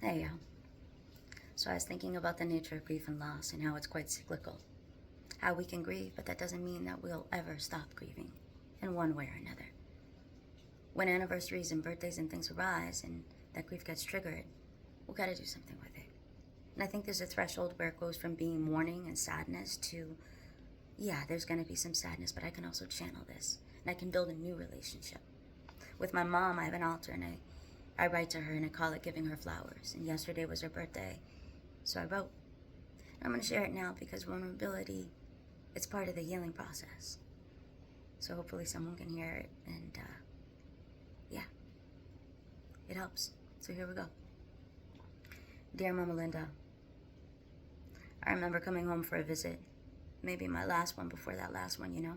Hey, so I was thinking about the nature of grief and loss and how it's quite cyclical. How we can grieve, but that doesn't mean that we'll ever stop grieving in one way or another. When anniversaries and birthdays and things arise and that grief gets triggered, we gotta do something with it. And I think there's a threshold where it goes from being mourning and sadness to, yeah, there's gonna be some sadness, but I can also channel this and I can build a new relationship. With my mom, I have an altar and I write to her and I call it giving her flowers. And yesterday was her birthday, so I wrote. I'm going to share it now because vulnerability, it's part of the healing process. So hopefully someone can hear it and yeah, it helps. So here we go. Dear Mama Linda, I remember coming home for a visit. Maybe my last one before that last one, you know?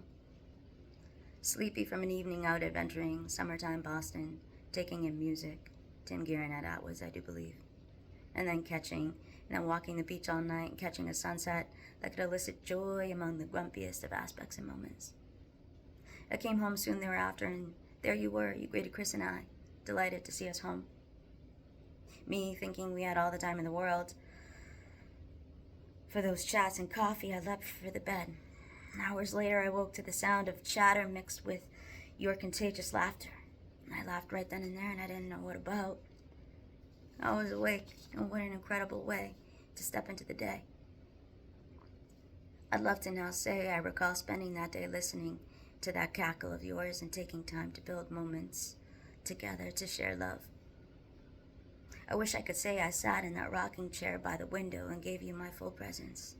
Sleepy from an evening out adventuring, summertime Boston, taking in music, Tim Guerin at Atwoods, I do believe. And then walking the beach all night and catching a sunset that could elicit joy among the grumpiest of aspects and moments. I came home soon thereafter, and there you were, you greeted Chris and I, delighted to see us home. Me thinking we had all the time in the world for those chats and coffee, I leapt for the bed. Hours later, I woke to the sound of chatter mixed with your contagious laughter. I laughed right then and there, and I didn't know what about. I was awake, and what an incredible way to step into the day. I'd love to now say I recall spending that day listening to that cackle of yours and taking time to build moments together to share love. I wish I could say I sat in that rocking chair by the window and gave you my full presence.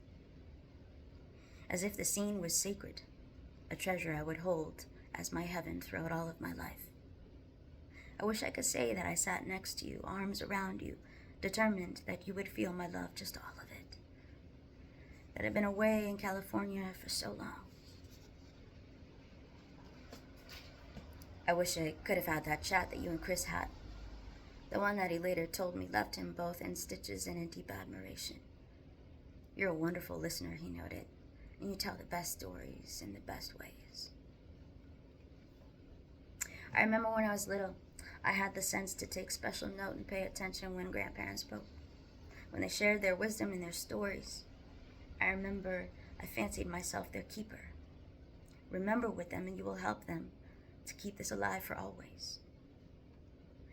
As if the scene was sacred, a treasure I would hold as my heaven throughout all of my life. I wish I could say that I sat next to you, arms around you, determined that you would feel my love, just all of it. That I've been away in California for so long. I wish I could have had that chat that you and Chris had. The one that he later told me left him both in stitches and in deep admiration. You're a wonderful listener, he noted, and you tell the best stories in the best ways. I remember when I was little, I had the sense to take special note and pay attention when grandparents spoke, when they shared their wisdom and their stories. I remember I fancied myself their keeper. Remember with them and you will help them to keep this alive for always.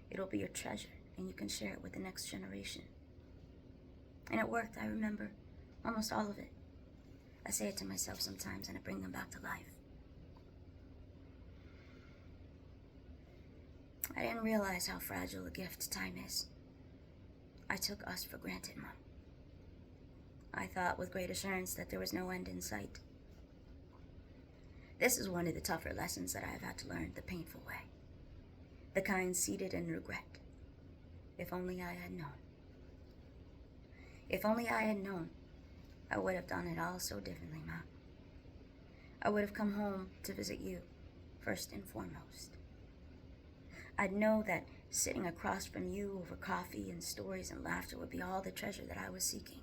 It'll be your treasure and you can share it with the next generation. And it worked, I remember, almost all of it. I say it to myself sometimes and I bring them back to life. I didn't realize how fragile a gift time is. I took us for granted, Mom. I thought with great assurance that there was no end in sight. This is one of the tougher lessons that I've had to learn the painful way. The kind seated in regret. If only I had known. If only I had known, I would have done it all so differently, Mom. I would have come home to visit you, first and foremost. I'd know that sitting across from you over coffee and stories and laughter would be all the treasure that I was seeking.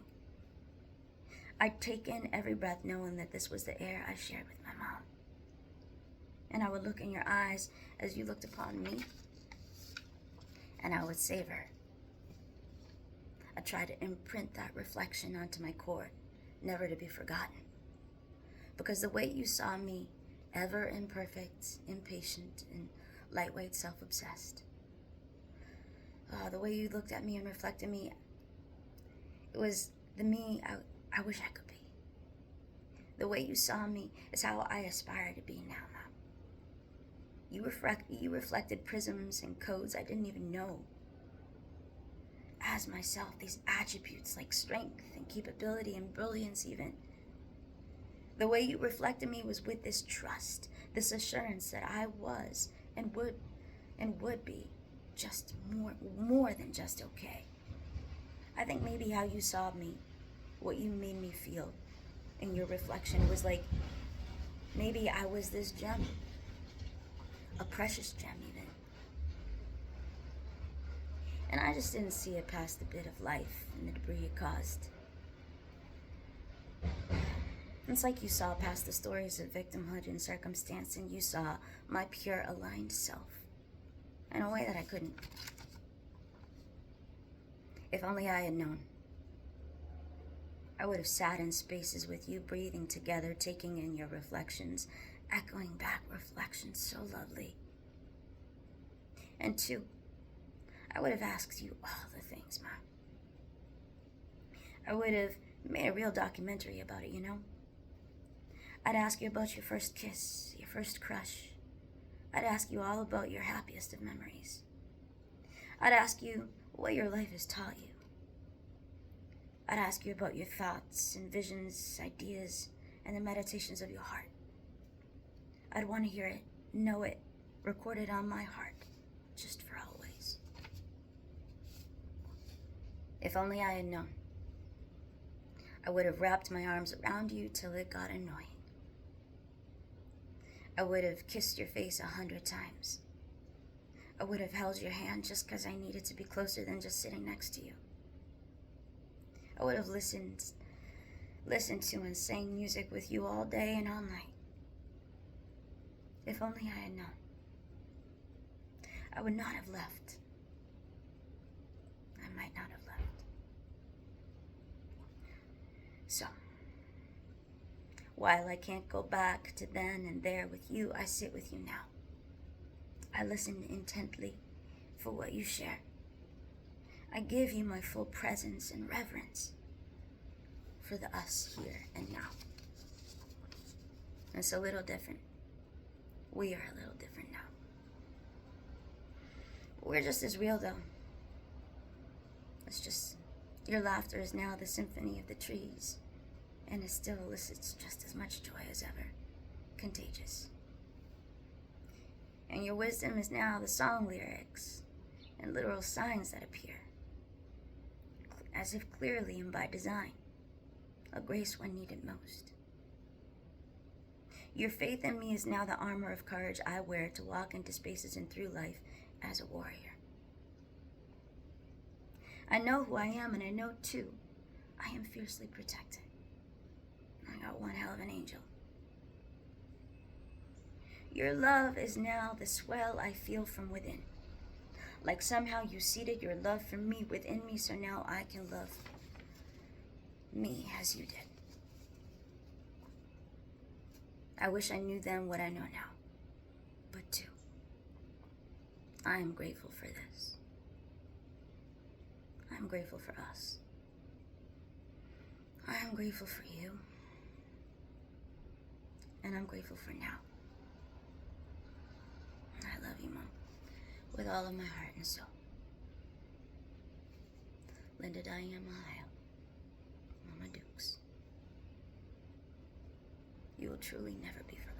I'd take in every breath knowing that this was the air I shared with my mom. And I would look in your eyes as you looked upon me, and I would savor. I'd try to imprint that reflection onto my core, never to be forgotten. Because the way you saw me, ever imperfect, impatient, and lightweight, self-obsessed. The way you looked at me and reflected me, it was the me I wish I could be. The way you saw me is how I aspire to be now, Mom. You reflected prisms and codes I didn't even know. As myself, these attributes like strength and capability and brilliance even. The way you reflected me was with this trust, this assurance that I was and would be just more than just okay. I think maybe how you saw me, what you made me feel in your reflection was like maybe I was this gem, a precious gem even. And I just didn't see it past the bit of life and the debris it caused. It's like you saw past the stories of victimhood and circumstance, and you saw my pure aligned self in a way that I couldn't. If only I had known. I would have sat in spaces with you, breathing together, taking in your reflections, echoing back reflections so lovely. And two, I would have asked you all the things, Mom. I would have made a real documentary about it, you know? I'd ask you about your first kiss, your first crush. I'd ask you all about your happiest of memories. I'd ask you what your life has taught you. I'd ask you about your thoughts and visions, ideas, and the meditations of your heart. I'd want to hear it, know it, recorded on my heart, just for always. If only I had known. I would have wrapped my arms around you till it got annoying. I would have kissed your face 100 times. I would have held your hand just because I needed to be closer than just sitting next to you. I would have listened to and sang music with you all day and all night. If only I had known. I would not have left. I might not have left. So, while I can't go back to then and there with you, I sit with you now. I listen intently for what you share. I give you my full presence and reverence for the us here and now. It's a little different. We are a little different now. We're just as real though. It's just your laughter is now the symphony of the trees, and it still elicits just as much joy as ever. Contagious. And your wisdom is now the song lyrics and literal signs that appear, as if clearly and by design, a grace when needed most. Your faith in me is now the armor of courage I wear to walk into spaces and through life as a warrior. I know who I am, and I know too, I am fiercely protected. I got one hell of an angel. Your love is now the swell I feel from within. Like somehow you seated your love for me within me, so now I can love me as you did. I wish I knew then what I know now. But too, I am grateful for this. I'm grateful for us. I am grateful for you. And I'm grateful for now. I love you, Mom, with all of my heart and soul. Linda Diane Mahale, Mama Dukes. You will truly never be forgotten.